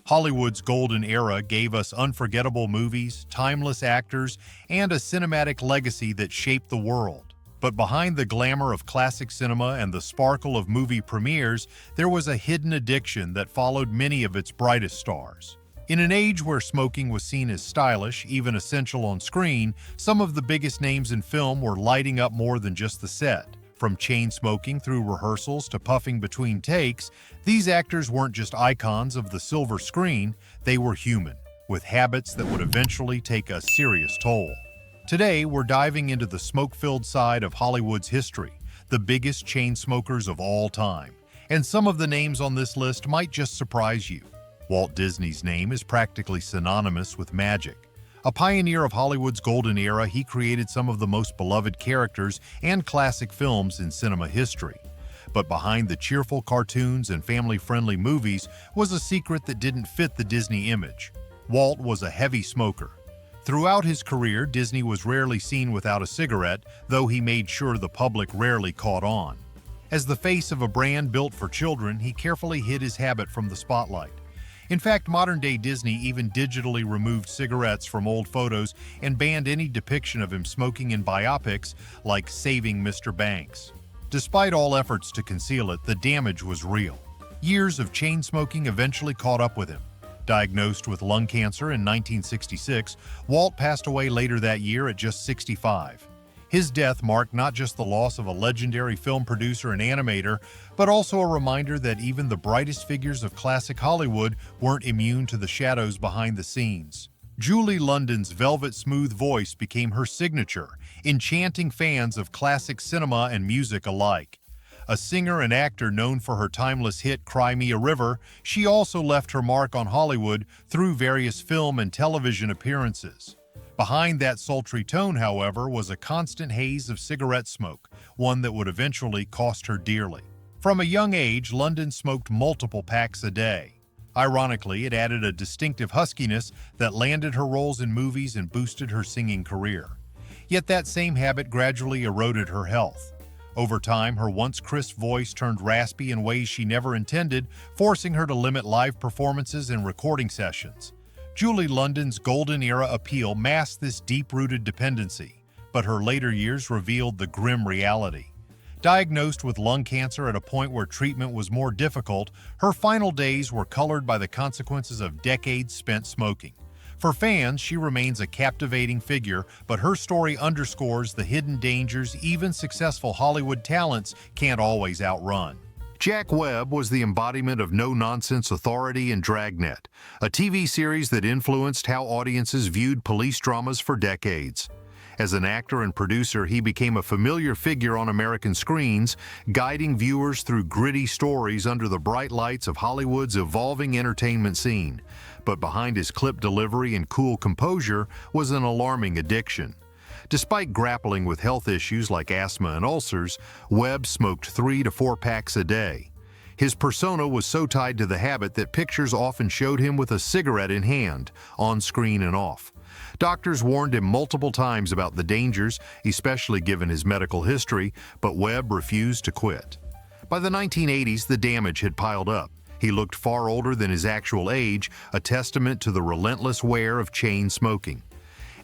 Hollywood's golden era gave us unforgettable movies, timeless actors, and a cinematic legacy that shaped the world. But behind the glamour of classic cinema and the sparkle of movie premieres, there was a hidden addiction that followed many of its brightest stars. In an age where smoking was seen as stylish, even essential on screen, some of the biggest names in film were lighting up more than just the set. From chain smoking through rehearsals to puffing between takes, these actors weren't just icons of the silver screen, they were human, with habits that would eventually take a serious toll. Today, we're diving into the smoke-filled side of Hollywood's history, the biggest chain smokers of all time. And some of the names on this list might just surprise you. Walt Disney's name is practically synonymous with magic. A pioneer of Hollywood's golden era, he created some of the most beloved characters and classic films in cinema history. But behind the cheerful cartoons and family-friendly movies was a secret that didn't fit the Disney image. Walt was a heavy smoker. Throughout his career, Disney was rarely seen without a cigarette, though he made sure the public rarely caught on. As the face of a brand built for children, he carefully hid his habit from the spotlight. In fact, modern-day Disney even digitally removed cigarettes from old photos and banned any depiction of him smoking in biopics like Saving Mr. Banks. Despite all efforts to conceal it, the damage was real. Years of chain smoking eventually caught up with him. Diagnosed with lung cancer in 1966, Walt passed away later that year at just 65. His death marked not just the loss of a legendary film producer and animator, but also a reminder that even the brightest figures of classic Hollywood weren't immune to the shadows behind the scenes. Julie London's velvet-smooth voice became her signature, enchanting fans of classic cinema and music alike. A singer and actor known for her timeless hit Cry Me a River, she also left her mark on Hollywood through various film and television appearances. Behind that sultry tone, however, was a constant haze of cigarette smoke, one that would eventually cost her dearly. From a young age, London smoked multiple packs a day. Ironically, it added a distinctive huskiness that landed her roles in movies and boosted her singing career. Yet that same habit gradually eroded her health. Over time, her once crisp voice turned raspy in ways she never intended, forcing her to limit live performances and recording sessions. Julie London's golden era appeal masked this deep-rooted dependency, but her later years revealed the grim reality. Diagnosed with lung cancer at a point where treatment was more difficult, her final days were colored by the consequences of decades spent smoking. For fans, she remains a captivating figure, but her story underscores the hidden dangers even successful Hollywood talents can't always outrun. Jack Webb was the embodiment of no-nonsense authority in Dragnet, a TV series that influenced how audiences viewed police dramas for decades. As an actor and producer, he became a familiar figure on American screens, guiding viewers through gritty stories under the bright lights of Hollywood's evolving entertainment scene. But behind his clip delivery and cool composure was an alarming addiction. Despite grappling with health issues like asthma and ulcers, Webb smoked 3 to 4 packs a day. His persona was so tied to the habit that pictures often showed him with a cigarette in hand, on screen and off. Doctors warned him multiple times about the dangers, especially given his medical history, but Webb refused to quit. By the 1980s, the damage had piled up. He looked far older than his actual age, a testament to the relentless wear of chain smoking.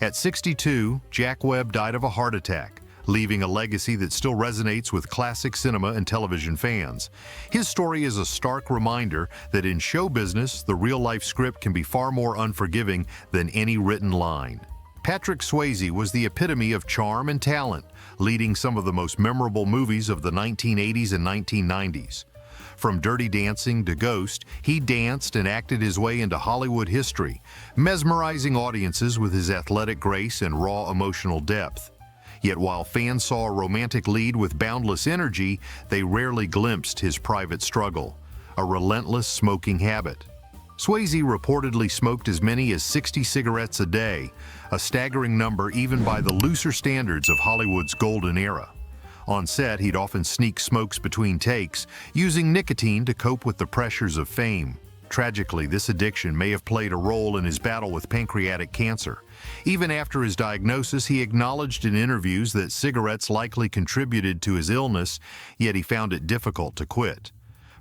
At 62, Jack Webb died of a heart attack, leaving a legacy that still resonates with classic cinema and television fans. His story is a stark reminder that in show business, the real-life script can be far more unforgiving than any written line. Patrick Swayze was the epitome of charm and talent, leading some of the most memorable movies of the 1980s and 1990s. From Dirty Dancing to Ghost, he danced and acted his way into Hollywood history, mesmerizing audiences with his athletic grace and raw emotional depth. Yet while fans saw a romantic lead with boundless energy, they rarely glimpsed his private struggle, a relentless smoking habit. Swayze reportedly smoked as many as 60 cigarettes a day, a staggering number even by the looser standards of Hollywood's golden era. On set, he'd often sneak smokes between takes, using nicotine to cope with the pressures of fame. Tragically, this addiction may have played a role in his battle with pancreatic cancer. Even after his diagnosis, he acknowledged in interviews that cigarettes likely contributed to his illness, yet he found it difficult to quit.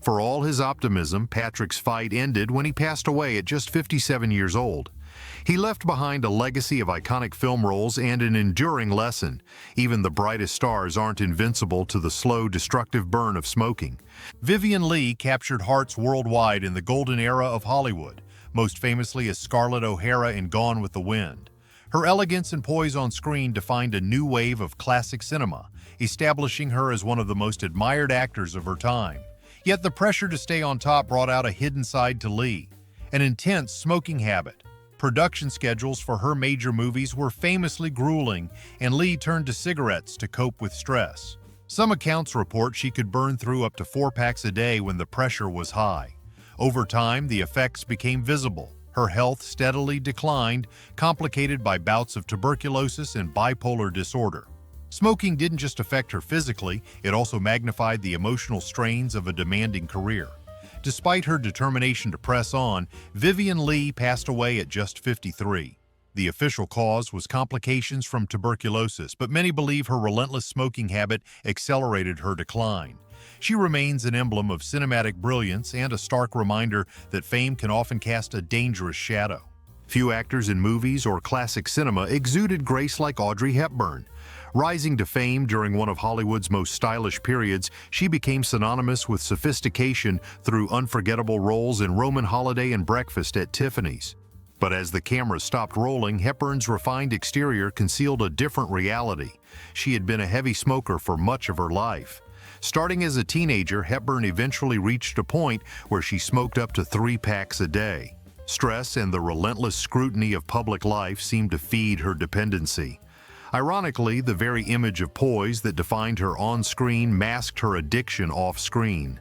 For all his optimism, Patrick's fight ended when he passed away at just 57 years old. He left behind a legacy of iconic film roles and an enduring lesson. Even the brightest stars aren't invincible to the slow, destructive burn of smoking. Vivien Leigh captured hearts worldwide in the golden era of Hollywood, most famously as Scarlett O'Hara in Gone with the Wind. Her elegance and poise on screen defined a new wave of classic cinema, establishing her as one of the most admired actors of her time. Yet the pressure to stay on top brought out a hidden side to Leigh, an intense smoking habit. Production schedules for her major movies were famously grueling, and Leigh turned to cigarettes to cope with stress. Some accounts report she could burn through up to 4 packs a day when the pressure was high. Over time, the effects became visible. Her health steadily declined, complicated by bouts of tuberculosis and bipolar disorder. Smoking didn't just affect her physically, it also magnified the emotional strains of a demanding career. Despite her determination to press on, Vivien Leigh passed away at just 53. The official cause was complications from tuberculosis, but many believe her relentless smoking habit accelerated her decline. She remains an emblem of cinematic brilliance and a stark reminder that fame can often cast a dangerous shadow. Few actors in movies or classic cinema exuded grace like Audrey Hepburn. Rising to fame during one of Hollywood's most stylish periods, she became synonymous with sophistication through unforgettable roles in Roman Holiday and Breakfast at Tiffany's. But as the camera stopped rolling, Hepburn's refined exterior concealed a different reality. She had been a heavy smoker for much of her life. Starting as a teenager, Hepburn eventually reached a point where she smoked up to 3 packs a day. Stress and the relentless scrutiny of public life seemed to feed her dependency. Ironically, the very image of poise that defined her on-screen masked her addiction off-screen.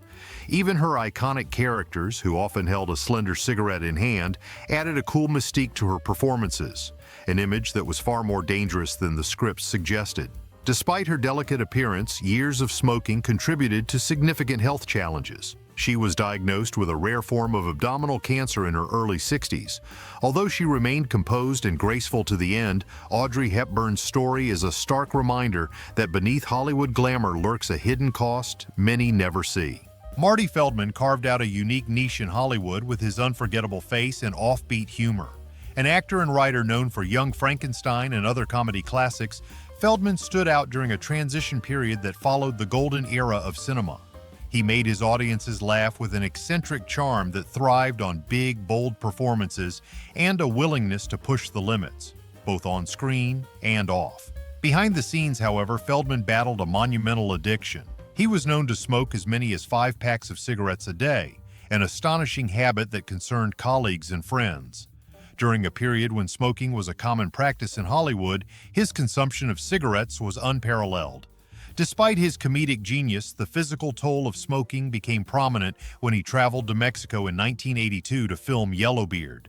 Even her iconic characters, who often held a slender cigarette in hand, added a cool mystique to her performances, an image that was far more dangerous than the scripts suggested. Despite her delicate appearance, years of smoking contributed to significant health challenges. She was diagnosed with a rare form of abdominal cancer in her early 60s. Although she remained composed and graceful to the end, Audrey Hepburn's story is a stark reminder that beneath Hollywood glamour lurks a hidden cost many never see. Marty Feldman carved out a unique niche in Hollywood with his unforgettable face and offbeat humor. An actor and writer known for Young Frankenstein and other comedy classics, Feldman stood out during a transition period that followed the golden era of cinema. He made his audiences laugh with an eccentric charm that thrived on big, bold performances and a willingness to push the limits, both on screen and off. Behind the scenes, however, Feldman battled a monumental addiction. He was known to smoke as many as 5 packs of cigarettes a day, an astonishing habit that concerned colleagues and friends. During a period when smoking was a common practice in Hollywood, his consumption of cigarettes was unparalleled. Despite his comedic genius, the physical toll of smoking became prominent when he traveled to Mexico in 1982 to film Yellowbeard.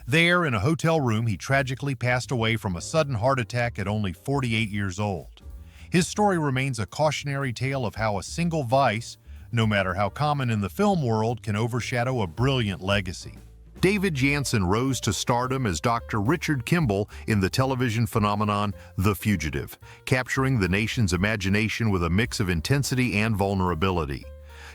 There, in a hotel room, he tragically passed away from a sudden heart attack at only 48 years old. His story remains a cautionary tale of how a single vice, no matter how common in the film world, can overshadow a brilliant legacy. David Janssen rose to stardom as Dr. Richard Kimball in the television phenomenon The Fugitive, capturing the nation's imagination with a mix of intensity and vulnerability.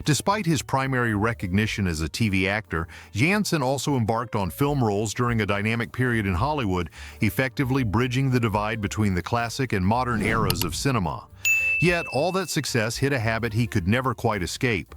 Despite his primary recognition as a TV actor, Janssen also embarked on film roles during a dynamic period in Hollywood, effectively bridging the divide between the classic and modern eras of cinema. Yet, all that success hid a habit he could never quite escape.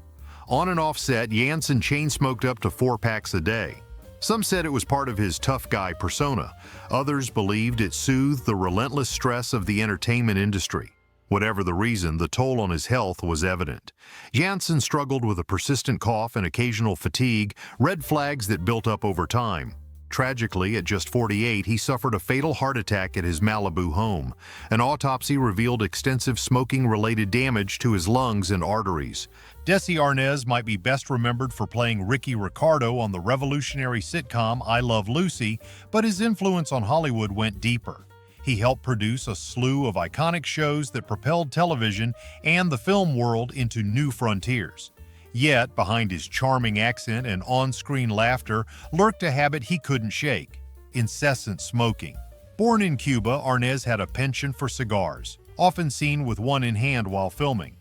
On and off set, Janssen chain-smoked up to 4 packs a day. Some said it was part of his tough guy persona. Others believed it soothed the relentless stress of the entertainment industry. Whatever the reason, the toll on his health was evident. Janssen struggled with a persistent cough and occasional fatigue, red flags that built up over time. Tragically, at just 48, he suffered a fatal heart attack at his Malibu home. An autopsy revealed extensive smoking-related damage to his lungs and arteries. Desi Arnaz might be best remembered for playing Ricky Ricardo on the revolutionary sitcom I Love Lucy, but his influence on Hollywood went deeper. He helped produce a slew of iconic shows that propelled television and the film world into new frontiers. Yet, behind his charming accent and on-screen laughter lurked a habit he couldn't shake: incessant smoking. Born in Cuba, Arnaz had a penchant for cigars, often seen with one in hand while filming.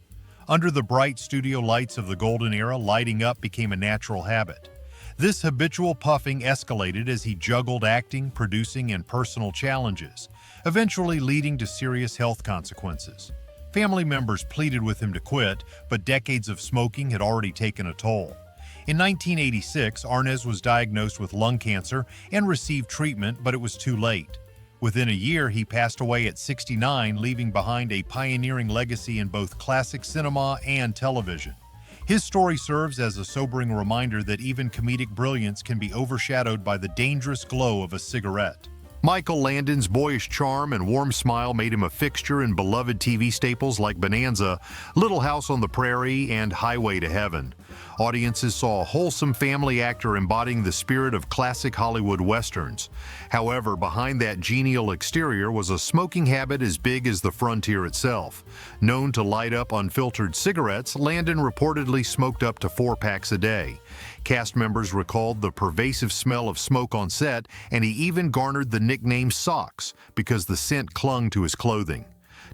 Under the bright studio lights of the golden era, lighting up became a natural habit. This habitual puffing escalated as he juggled acting, producing, and personal challenges, eventually leading to serious health consequences. Family members pleaded with him to quit, but decades of smoking had already taken a toll. In 1986, Arnaz was diagnosed with lung cancer and received treatment, but it was too late. Within a year, he passed away at 69, leaving behind a pioneering legacy in both classic cinema and television. His story serves as a sobering reminder that even comedic brilliance can be overshadowed by the dangerous glow of a cigarette. Michael Landon's boyish charm and warm smile made him a fixture in beloved TV staples like Bonanza, Little House on the Prairie, and Highway to Heaven. Audiences saw a wholesome family actor embodying the spirit of classic Hollywood westerns. However, behind that genial exterior was a smoking habit as big as the frontier itself. Known to light up unfiltered cigarettes, Landon reportedly smoked up to 4 packs a day. Cast members recalled the pervasive smell of smoke on set, and he even garnered the nickname Socks because the scent clung to his clothing.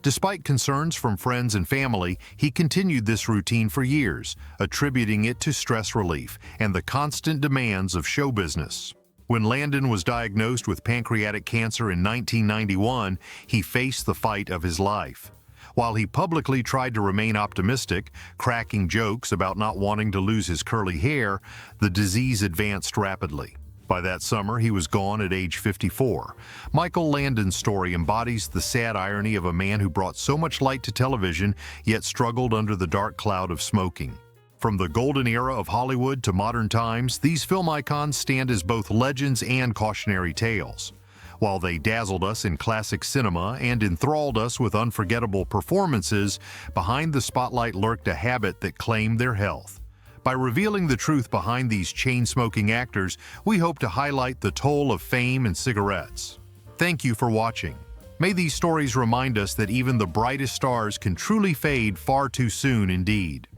Despite concerns from friends and family, he continued this routine for years, attributing it to stress relief and the constant demands of show business. When Landon was diagnosed with pancreatic cancer in 1991, he faced the fight of his life. While he publicly tried to remain optimistic, cracking jokes about not wanting to lose his curly hair, the disease advanced rapidly. By that summer, he was gone at age 54. Michael Landon's story embodies the sad irony of a man who brought so much light to television, yet struggled under the dark cloud of smoking. From the golden era of Hollywood to modern times, these film icons stand as both legends and cautionary tales. While they dazzled us in classic cinema and enthralled us with unforgettable performances, behind the spotlight lurked a habit that claimed their health. By revealing the truth behind these chain-smoking actors, we hope to highlight the toll of fame and cigarettes. Thank you for watching. May these stories remind us that even the brightest stars can truly fade far too soon indeed.